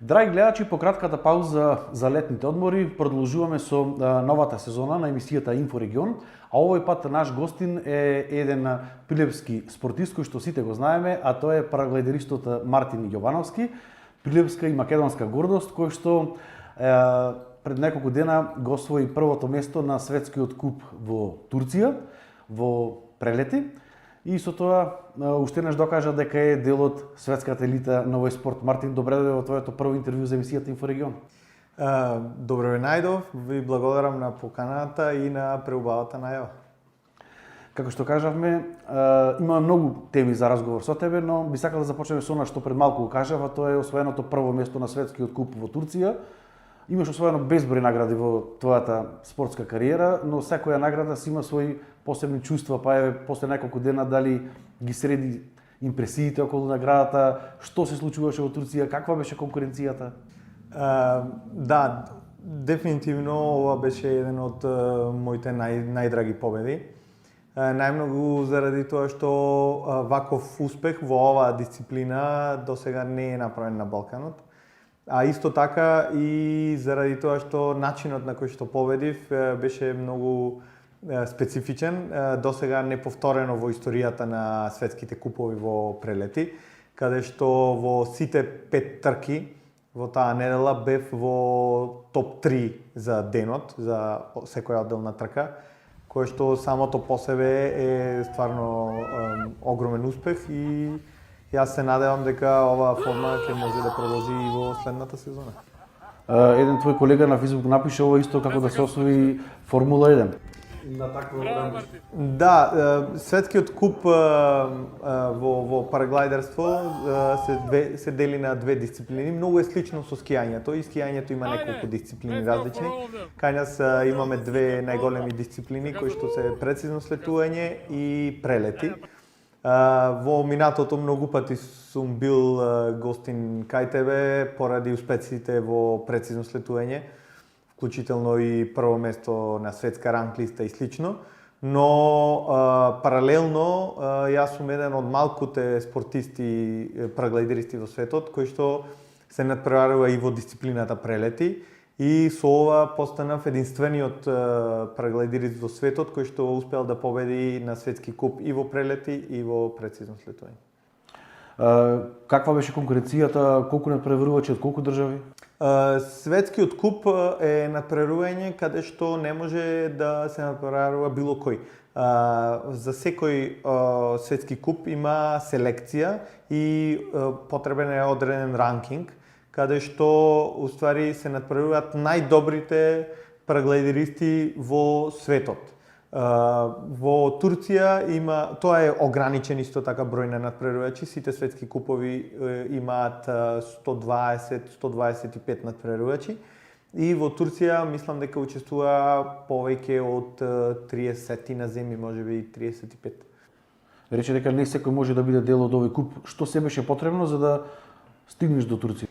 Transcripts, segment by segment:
Драги гледачи, по кратката пауза за летните одмори продолжуваме со новата сезона на емисијата Инфорегион, а овој пат наш гостин е еден прилепски спортист кој што сите го знаеме, а тој е параглайдеристот Мартин Јовановски, прилепска и македонска гордост, кој што пред неколку дена го освои првото место на светскиот куп во Турција, во прелети. И со тоа уште еднаш докажа дека е дел од светската елита на овој спорт. Мартин, добре дојде во твоето прво интервју за емисијата Инфорегион. Добре ве најдов, ви благодарам на поканата и на преубавата најава. Како што кажавме, има многу теми за разговор со тебе, но би сакал да започнеме со она што пред малку го кажав, а тоа е освоеното прво место на светскиот куп во Турција. Имаш освоено безброј награди во твојата спортска кариера, но секоја награда си има свои посебни чувства, па е после неколку дена дали ги среди импресиите околу наградата, што се случуваше во Турција, каква беше конкуренцијата? Да, дефинитивно ова беше еден од моите најдраги победи. Најмногу заради тоа што ваков успех во оваа дисциплина досега не е направен на Балканот. А исто така и заради тоа што начинот на кој што победив беше многу специфичен, досега неповторено во историјата на светските купови во прелети, каде што во сите 5 трки во таа недела бев во топ 3 за денот, за секоја одделна трка, кој што самото по себе е стварно огромен успех и јас се надевам дека оваа форма ќе може да продолжи и во следната сезона. Еден твој колега на Facebook напише ова исто како да се освои Формула 1. На такво Да, светскиот куп во параглайдерство се дели на две дисциплини. Многу е слично со скијањето и скијањето има неколку дисциплини различни. Кај нас имаме две најголеми дисциплини кои што се прецизно слетување и прелети. Во минатото многу пати сум бил гостин кај тебе поради успеците во прецизно слетување, вклучително и прво место на светска ранглиста и слично, но паралелно јас сум еден од малкуте спортисти, параглайдеристи во светот кои што се надпреварува и во дисциплината прелети. И со ова постанав единствениот параглайдерист во светот кој што успеал да победи на светски куп и во прелети и во прецизно слетување. Каква беше конкуренцијата, колку надпреварувачи од колку држави? Светскиот куп е надпреварување каде што не може да се надпреварува било кој. За секој светски куп има селекција и потребен е одреден ранкинг, каде што уствари се надпреваруваат најдобрите параглайдеристи во светот. Во Турција има, тоа е ограничен исто така број на надпреварувачи, сите светски купови имаат 120-125 надпреварувачи и во Турција мислам дека учествува повеќе од 30 на земји, можеби 35. Рече дека не секој може да биде дел од овој куп. Што се беше потребно за да стигнеш до Турција?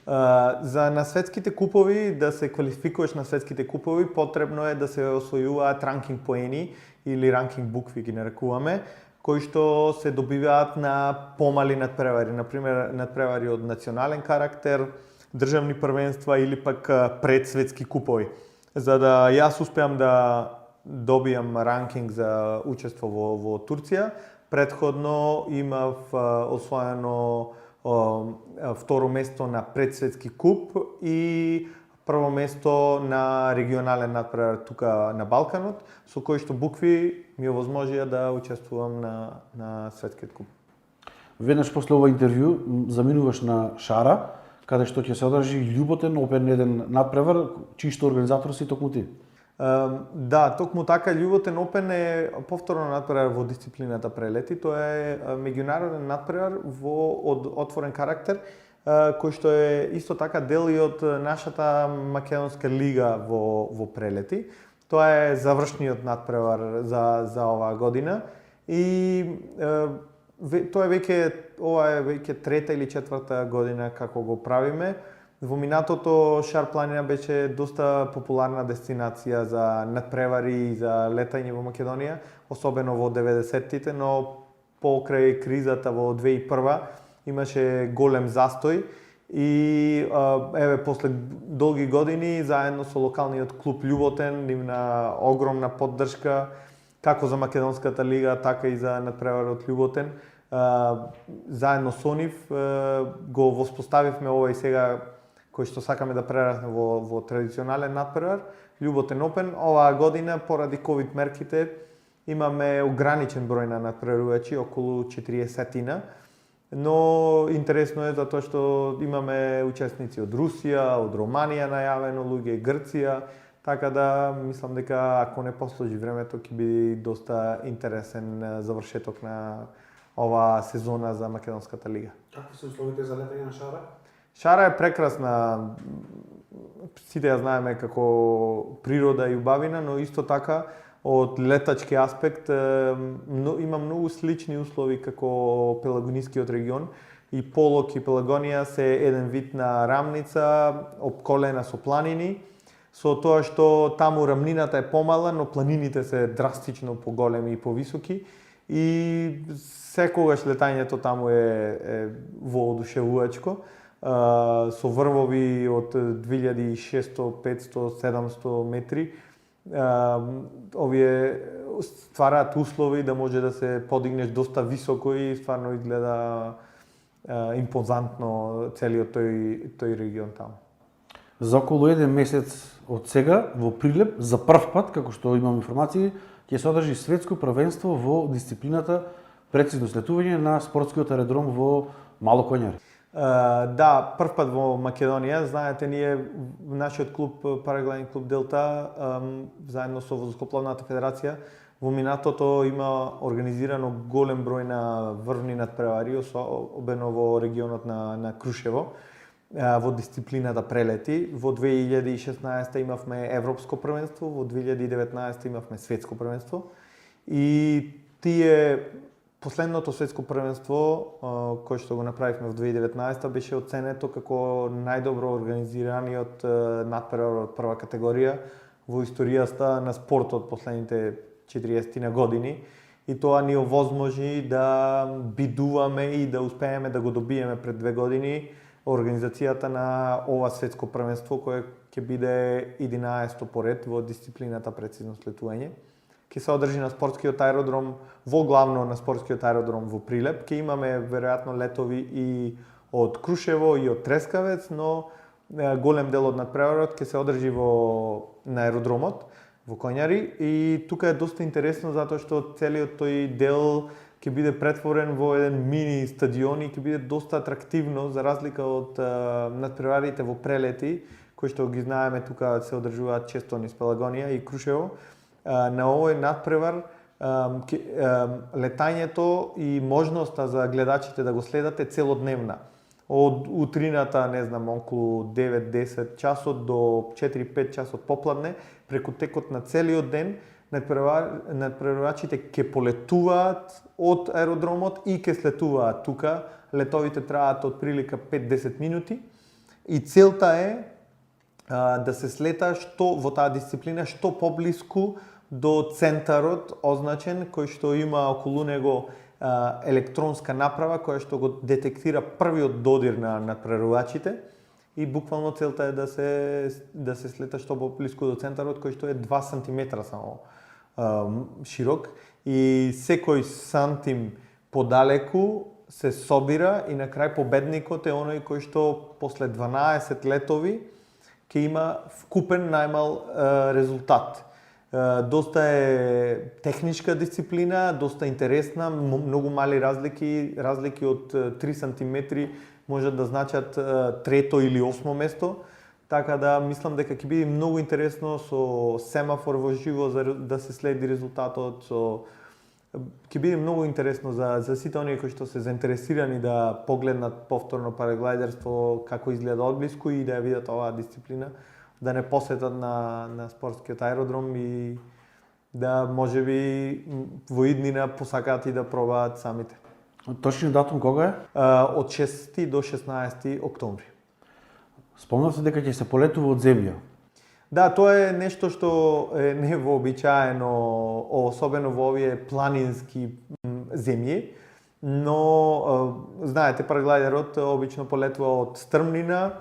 За на светските купови, да се квалификуваш на светските купови, потребно е да се освојуваат ранкинг поени или ранкинг букви ги нарекуваме, кои што се добиваат на помали надпревари, например надпревари од национален карактер, државни првенства или пак предсветски купови. За да јас успеам да добијам ранкинг за учество во Турција, претходно имав освоено второ место на предсветски куп и прво место на регионален надпревар тука на Балканот, со кои што букви ми овозможија да учествувам на светскиот куп. Веднаш после ова интервју заминуваш на Шара, каде што ќе се одржи љуботен опен еден надпревар, чии што организатор си токму ти. Да, токму така, љуботен опен е повторно надпревар во дисциплината прелети. Тоа е меѓународен надпревар од отворен карактер, кој што е исто така дел и од нашата македонска лига во прелети. Тоа е завршниот надпревар за оваа година и ова е веќе трета или четврта година како го правиме. Во минатото Шар планина беше доста популарна дестинација за надпревари и за летање во Македонија, особено во 90-тите, но покрај кризата во 2001 имаше голем застој И еве после долги години заедно со локалниот клуб Љуботен, нивна огромна поддршка како за македонската лига, така и за надпреварот Љуботен. Заедно со нив го воспоставивме овој сега кој што сакаме да прерасне во традиционален надпревар, Љуботен Опен. Оваа година поради ковид мерките имаме ограничен број на надпреварувачи, околу 40-тина. Но интересно е затоа што имаме учесници од Русија, од Романија најавено, луѓе Грција, така да мислам дека ако не послужи времето ќе биде доста интересен завршеток на оваа сезона за македонската лига. Какви се условите за летање на Шара? Шара е прекрасна. Сите ја знаеме како природа и убавина, но исто така од летачки аспект има многу слични услови како Пелагонискиот регион. И Полок и Пелагонија се еден вид на рамница обколена со планини, со тоа што таму рамнината е помала, но планините се драстично поголеми и повисоки. И секогаш летањето таму е воодушевувачко. Со врвови од 2600, 500, 700 метри. Овие ствараат услови да може да се подигнеш доста високо и стварно изгледа импозантно целиот тој регион таму. За околу еден месец од сега во Прилеп за прв пат, како што имам информации, ќе се одржи светско првенство во дисциплината прецизно слетување на спортскиот аеродром во Мало Коњари. Да, прв пат во Македонија, знаете, ние нашиот клуб, Параглайдинг клуб Делта, заедно со Воздухопловната федерација, во минатото има организирано голем број на врвни надпревари, особено во регионот на Крушево, во дисциплината прелети. Во 2016 имавме европско првенство, во 2019 имавме светско првенство. И последното светско првенство, кое што го направивме во 2019, беше оценето како најдобро организираниот надпревар од прва категорија во историјата на спортот последните 40 години. И тоа ни овозможи да бидуваме и да успееме да го добиеме пред 2 години организацијата на ова светско првенство, кое ќе биде 11-то поред во дисциплината прецизно слетување. Ќе се одржи на спортскиот аеродром, главно на спортскиот аеродром во Прилеп. Ќе имаме веројатно летови и од Крушево и од Трескавец, но голем дел од надпреварот ќе се одржи на аеродромот во Коњари. И тука е доста интересно затоа што целиот тој дел ќе биде претворен во еден мини стадион и ќе биде доста атрактивно за разлика од надпреварите во прелети, кои што ги знаеме тука се одржуваат често низ Пелагонија и Крушево. На овој надпревар летањето и можноста за гледачите да го следат е целодневна. Од утрината, не знам, околу 9-10 часот до 4-5 часот попладне, преку текот на целиот ден, надпреварачите ќе полетуваат од аеродромот и ќе слетуваат тука. Летовите траат од прилика 5-10 минути и целта е да се слета во таа дисциплина што поблиску до центарот означен, кој што има околу него електронска направа која што го детектира првиот додир на надпреварувачите и буквално целта е да се слета што поблиску до центарот, кој што е 2 сантиметра само широк и секој сантим подалеку се собира и на крај победникот е оној кој што после 12 летови ќе има вкупен најмал резултат. Доста е техничка дисциплина, доста интересна, многу мали разлики од 3 сантиметри можат да значат трето или 8 место. Така да мислам дека ќе биде многу интересно со семафор во живо да се следи резултатот, ќе биде многу интересно за сите оние кои што се заинтересирани да погледнат повторно параглайдерство како изгледа одблиску и да ја видат оваа дисциплина, да не посетат на спортскиот аеродром и да можеби во иднина посакаат и да пробаат самите. Точниот датум кога е? Од 6 до 16 октомври. Спомнавте дека ќе се полетува од земја. Да, тоа е нешто што е невообичаено, особено во овие планински земји. но знаете, параглайдерот обично полетува од стрмнина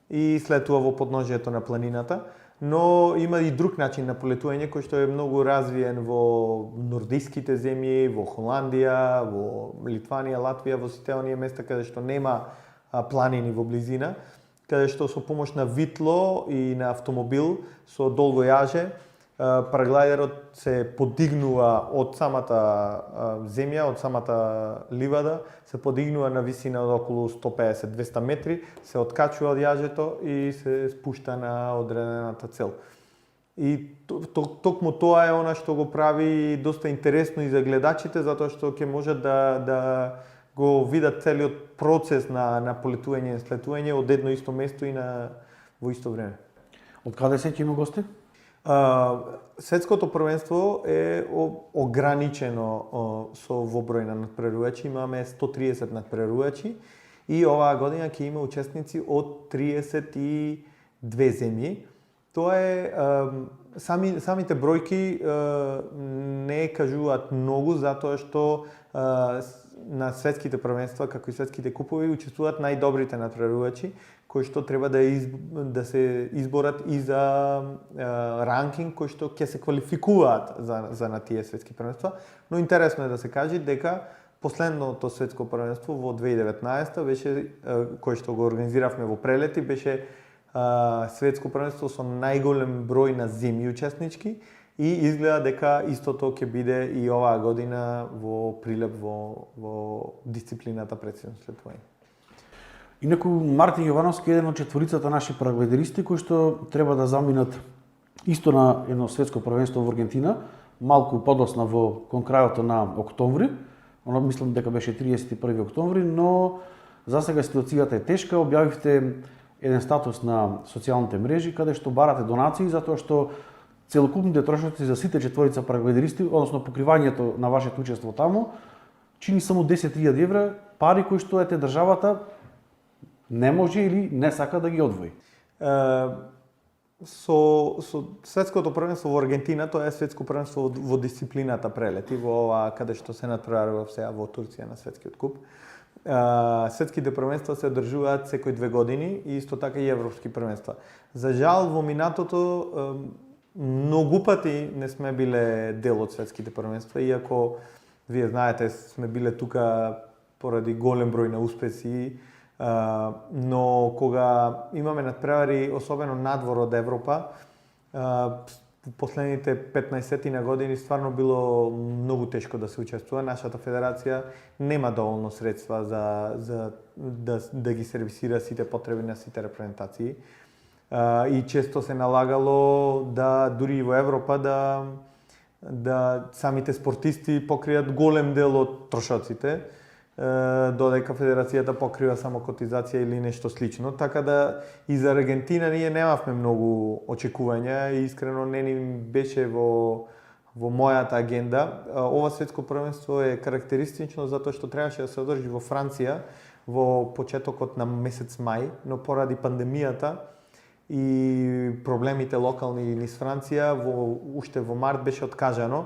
и слетува во подножието на планината, но има и друг начин на полетување кој што е многу развиен во нордиските земји, во Холандија, во Литванија, Латвија, во сите оние места каде што нема планини во близина, каде што со помош на витло и на автомобил со долго јаже, параглайдерот се подигнува од самата земја, од самата ливада, се подигнува на висина од околу 150-200 метри, се откачува од јажето и се спушта на одредената цел. И токму тоа е она што го прави доста интересно и за гледачите, затоа што ќе можат да го видат целиот процес на полетување и слетување од едно исто место и во исто време. Од каде се ќе има гости? Светското првенство е ограничено со во број на надпреварувачи. Имаме 130 надпреварувачи и оваа година ќе има учесници од 32 земји. Тоа е самите бројки не кажуваат многу затоа што на светските првенства, како и светските купови, учествуваат најдобрите надпреварувачи кои што треба да се изборат и за ранкинг кои што ќе се квалификуваат за на тие светски првенства. Но интересно е да се каже дека последното светско првенство во 2019 беше кој што го организиравме во Прелети, беше светско првенство со најголем број на земји учеснички и изгледа дека истото ќе биде и оваа година во Прилеп во дисциплината прецизно слетување. Инаку Мартин Јовановски е еден од четворицата наши параглайдеристи кои што треба да заминат исто на едно светско првенство во Аргентина, малку подоцна кон крајот на октомври. Оно мислам дека беше 31 октомври, но за сега ситуацијата е тешка. Објавивте еден статус на социјалните мрежи каде што барате донации затоа што целокупните трошоци за сите четворица параглайдеристи, односно покривањето на вашето учество таму, чини само 10.000 евра, пари кои што државата не може или не сака да ги одвои. Со светското првенство во Аргентина, тоа е светско првенство во дисциплината прелети, во ова каде што се надпреварува сега во Турција на светскиот куп. Светските првенства се одржуваат секој 2 години и исто така и европски првенства. За жал во минатото многу пати не сме биле дел од светските првенства, иако вие знаете сме биле тука поради голем број на успеси, но кога имаме надпревари, особено надвор од Европа, последните 15 на години стварно било многу тешко да се учествува. Нашата федерација нема доволно средства за да ги сервисира сите потреби на сите репрезентации. И често се налагало да дури и во Европа да самите спортисти покријат голем дел од трошоците, додека федерацијата покрива само котизација или нешто слично. Така да и за Аргентина ние немавме многу очекувања и искрено не ни беше во мојата агенда. Ова светско првенство е карактеристично затоа што требаше да се одржи во Франција во почетокот на месец мај, но поради пандемијата и проблемите локални низ Франција, уште во март беше откажано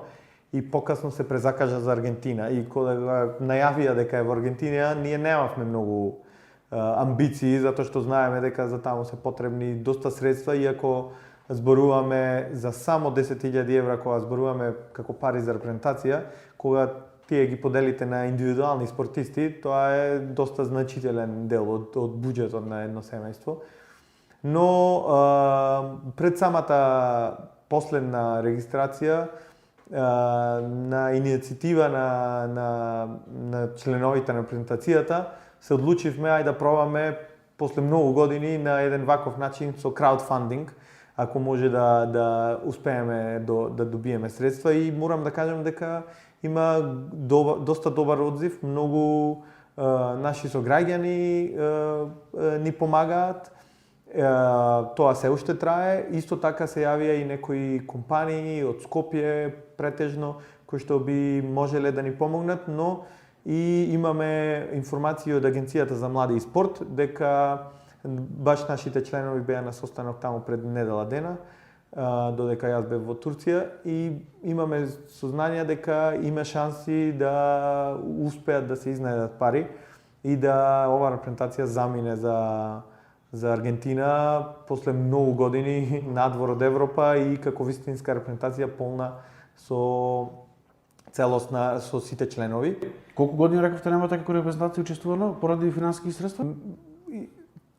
и покасно се презакажа за Аргентина. И кога најавија дека е во Аргентина, ние немавме многу амбиции, затоа што знаеме дека за таму се потребни доста средства, иако зборуваме за само 10.000 евра, кога зборуваме како пари за репрезентација, кога тие ги поделите на индивидуални спортисти, тоа е доста значителен дел од буџетот на едно семејство. Но пред самата последна регистрација, на иницијатива на членовите на презентацијата, се одлучивме ајде да пробаме после многу години на еден ваков начин со краудфандинг, ако може да успееме да добиеме средства, и морам да кажам дека има доста добар одзив, многу наши сограѓани ни помагаат. Тоа се уште трае, исто така се јавија и некои компании од Скопје претежно кои што би можеле да ни помогнат, но и имаме информации од Агенцијата за млади и спорт дека баш нашите членови беа на состанок таму пред недела дена, додека јас бев во Турција и имаме сознание дека има шанси да успеат да се изнајдат пари и да ова репрезентација замине за Аргентина после многу години надвор од Европа и како вистинска репрезентација полна со целосна со сите членови. Колку години рековте немате како репрезентација учествувано поради финансиски средства?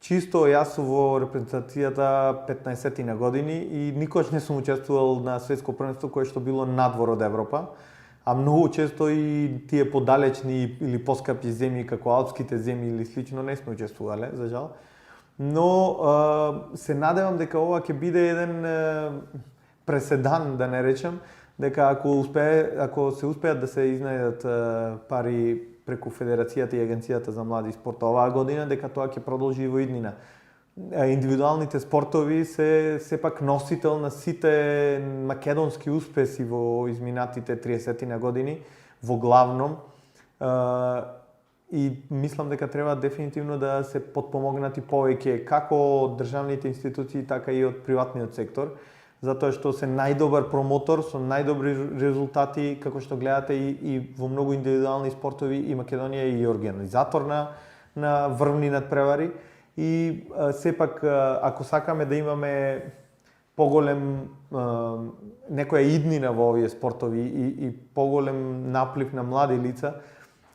Чисто јас сум во репрезентацијата 15 на години и никош не сум учествувал на светско првенство кое што било надвор од Европа, а многу често и тие подалечни или поскапи земји како алпските земји или слично не сме учествувале, за жал. Но се надевам дека ова ќе биде еден преседан, да не речем, дека ако се успеат да се изнајдат пари преку Федерацијата и Агенцијата за млади спорт оваа година, дека тоа ќе продолжи и во иднина. Индивидуалните спортови се сепак носител на сите македонски успеси во изминатите 30 на години, во главном. И мислам дека треба дефинитивно да се потпомогнати повеќе како од државните институции, така и од приватниот сектор, затоа што се најдобар промотор со најдобри резултати, како што гледате и во многу индивидуални спортови, и Македонија и организатор на врвни надпревари. И сепак, ако сакаме да имаме поголем некоја иднина во овие спортови и поголем наплив на млади лица,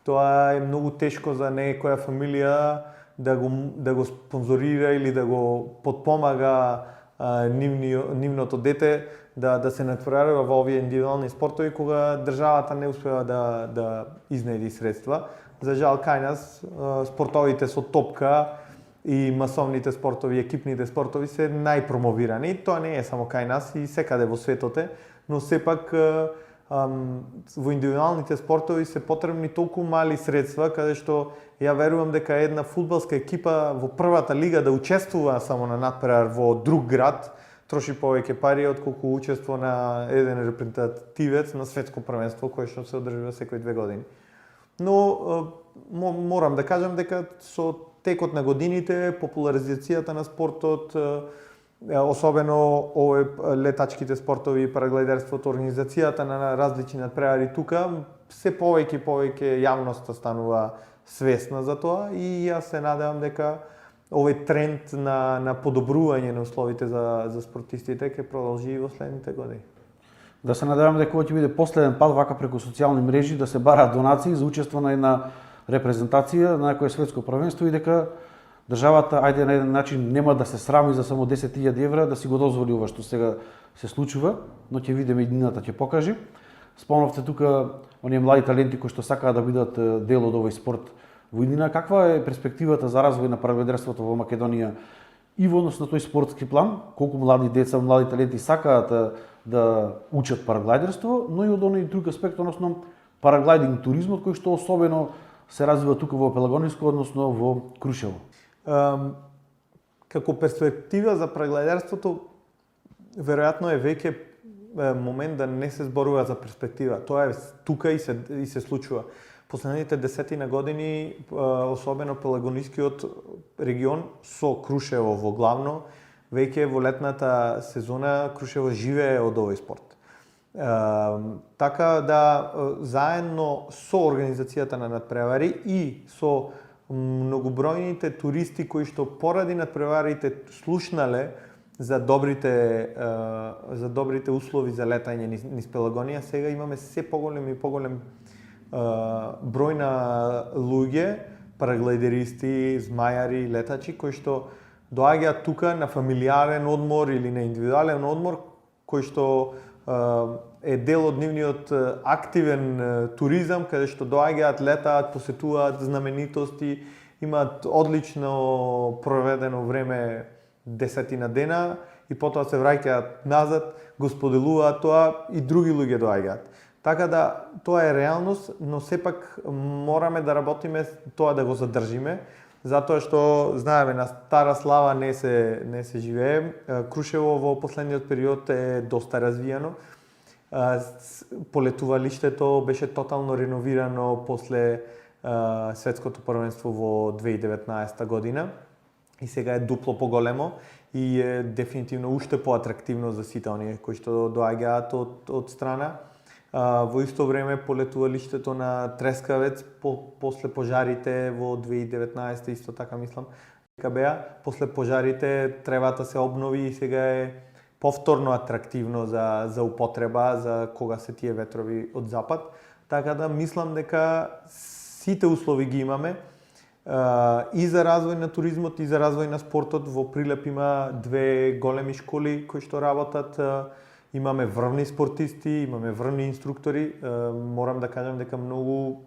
тоа е многу тешко за некоја фамилија да го спонзорира или да го подпомага нивното дете да се натпреварува во овие индивидуални спортови кога државата не успева да изнајди средства. За жал кај нас спортовите со топка и масовните спортови, екипните спортови се најпромовирани. Тоа не е само кај нас и секаде во светот е, но сепак во индивидуалните спортови се потребни толку мали средства, каде што ја верувам дека една фудбалска екипа во првата лига да учествува само на надпревар во друг град троши повеќе пари отколку учество на еден репрезентативец на светско првенство кое што се одржува секои 2 години. Но морам да кажам дека со текот на годините популаризацијата на спортот, особено летачките спортови, параглайдерството, организацијата на различни надпревари тука, се повеќе јавноста станува свесна за тоа и јас се надевам дека овој тренд на подобрување на условите за спортистите ќе продолжи и во следните години. Да се надевам дека ова ќе биде последен пат вака преку социјални мрежи да се бараат донации за учество на една репрезентација на некое светско првенство и дека државата ајде на еден начин нема да се срами за само 10.000 евра да си го дозволи ова што сега се случува, но ќе видиме иднината ќе покажи. Спомнавте тука оние млади таленти кои што сакаат да бидат дел од овој спорт во иднина. Каква е перспективата за развој на параглайдерството во Македонија и во однос на тој спортски план? Колку млади деца, млади таленти сакаат да учат параглайдерство, но и од оној друг аспект, односно параглайдинг туризмот кој што особено се развива тука во Пелагониско, односно во Крушево. Како перспектива за параглайдерството, веројатно е веќе момент да не се зборува за перспектива. Тоа е тука и се случува. Последните 10 на години, особено Пелагонискиот регион со Крушево во главно, веќе во летната сезона Крушево живее од овој спорт. Така да заедно со организацијата на надпревари и со многобројните туристи кои што поради надпреварите слушнале за добрите услови за летање низ Пелагонија, сега имаме се поголем и поголем број на луѓе, параглайдеристи, змајари, летачи кои што доаѓаат тука на фамилиарен одмор или на индивидуален одмор, кој што е дел од нивниот активен туризам, каде што доаѓаат, летаат, посетуваат знаменитости, имаат одлично проведено време 10 дена и потоа се враќаат назад, го споделуваат тоа и други луѓе доаѓаат. Така да тоа е реалност, но сепак мораме да работиме тоа да го задржиме, затоа што знаеме на стара слава не се живее. Крушево во последниот период е доста развијано. Полетувалиштето беше тотално реновирано после светското првенство во 2019 година. и сега е дупло поголемо и е дефинитивно уште поатрактивно за сите оние кои што доаѓаат од страна. Во исто време полетувалиштето на Трескавец после пожарите во 2019 исто така мислам дека беа, после пожарите тревата се обнови и сега е повторно атрактивно за употреба за кога се тие ветрови од запад. Така да мислам дека сите услови ги имаме и за развој на туризмот и за развој на спортот. Во Прилеп има две големи школи кои што работат. Имаме врвни спортисти, имаме врвни инструктори. Морам да кажам дека многу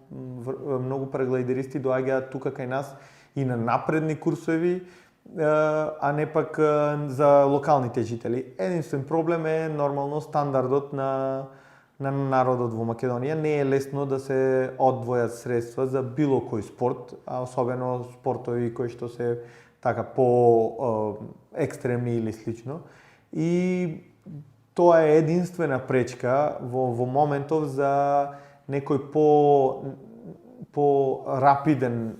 параглайдеристи доаѓаат тука кај нас и на напредни курсови, а не пак за локалните жители. Единствен проблем е нормално стандардот на народот во Македонија. Не е лесно да се одвојат средства за било кој спорт, а особено спортови кои што се така по екстремни или слично. И тоа е единствена пречка во моментов за некој по рапиден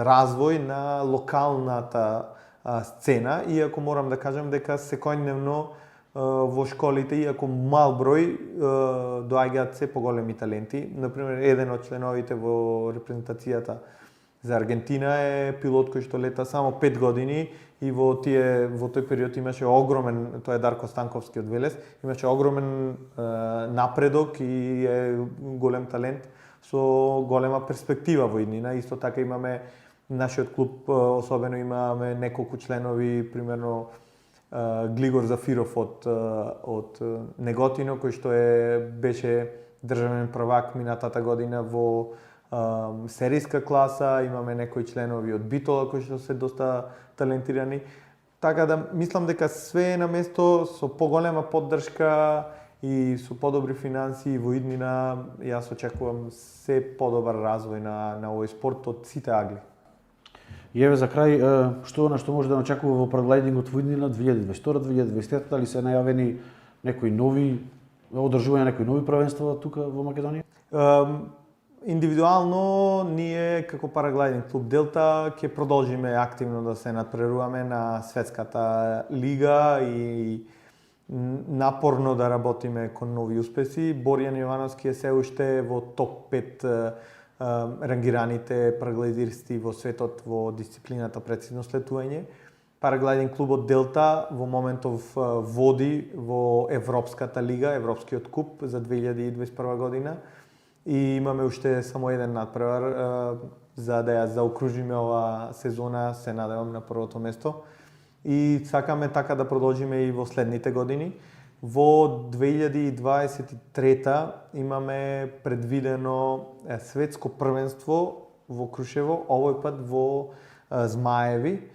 развој на локалната сцена, иако морам да кажам дека секојдневно во школите, иако мал број, доаѓаат се поголеми таленти. Например, еден од членовите во репрезентацијата за Аргентина е пилот кој што лета само 5 години и во тој период имаше огромен, тоа е Дарко Станковски од Велес, имаше огромен напредок и е голем талент со голема перспектива во иднина. Исто така имаме нашиот клуб, особено имаме неколку членови, примерно Глигор Зафиров од Неготино, кој што беше државен првак минатата година во серијска класа, имаме некои членови од Битола кои што се доста талентирани. Така да мислам дека све е на место, со поголема поддршка и со подобри финансии во иднина. Јас очекувам се подобар развој на овој спорт од сите агли. И еве за крај, што може да очекува во параглайдингот во иднина 2022-2023, дали се најавени некои нови одржување некои нови првенства тука во Македонија? Индивидуално ние како параглайдинг клуб Делта ќе продолжиме активно да се надпреваруваме на светската лига и напорно да работиме кон нови успеси. Боријан Јовановски е се уште во топ 5 рангираните параглайдеристи во светот во дисциплината прецизно слетување. Параглайдинг клубот Делта во моментов води во Европската лига, Европскиот куп за 2021 година. И имаме уште само еден надпревар за да ја заокружиме ова сезона, се надевам на првото место. И сакаме така да продолжиме и во следните години. Во 2023 имаме предвидено светско првенство во Крушево, овој пат во Змаеви.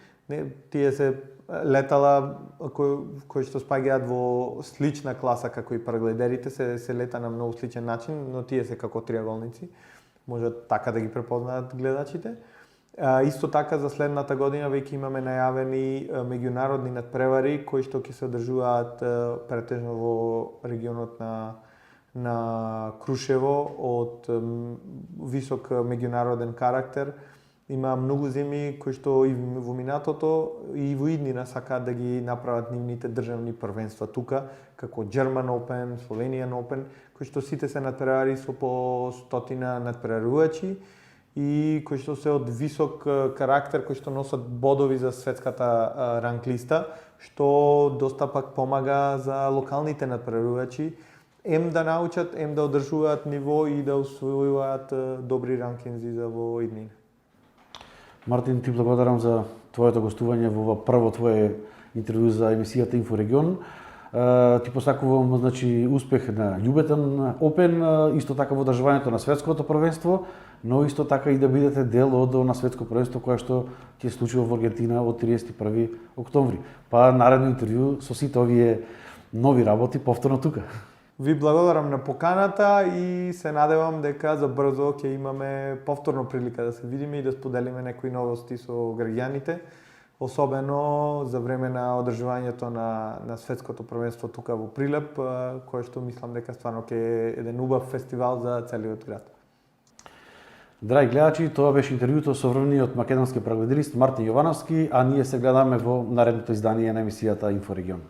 Тие се летала кои што спаѓаат во слична класа како и параглайдерите, се лета на многу сличен начин, но тие се како триаголници. Можат така да ги препознаат гледачите. Исто така за следната година веќе имаме најавени меѓународни надпревари кои што ќе се одржуваат претежно во регионот на Крушево од висок меѓународен карактер. Има многу земји кои што и во минатото и во иднина сакаат да ги направат нивните државни првенства тука, како German Open, Slovenian Open, кои што сите се надпревари со по 100 надпреварувачи и кои што се од висок карактер, кои што носат бодови за светската ранглиста, што доста пак помага за локалните надпреварувачи ем да научат, ем да одржуваат ниво и да усвојуваат добри ранкинзи за во иднина. Мартин, ти благодарам за твоето гостување во прво твое интервју за емисијата Инфорегион. Ти посакувам успех на љубетен Опен, исто така во одржувањето на светското првенство, но исто така и да бидете дел од на светско првенство кое што ќе се случува во Аргентина од 31 октомври. Па наредно интервју со сите овие нови работи повторно тука. Ви благодарам на поканата и се надевам дека за брзо ќе имаме повторно прилика да се видиме и да споделиме некои новости со граѓаните, особено за време на одржувањето на светското првенство тука во Прилеп, кое што мислам дека стварно ќе е еден убав фестивал за целиот град. Драги гледачи, тоа беше интервјуто со врвниот македонски параглайдерист Мартин Јовановски, а ние се гледаме во наредното издание на емисијата Инфорегион.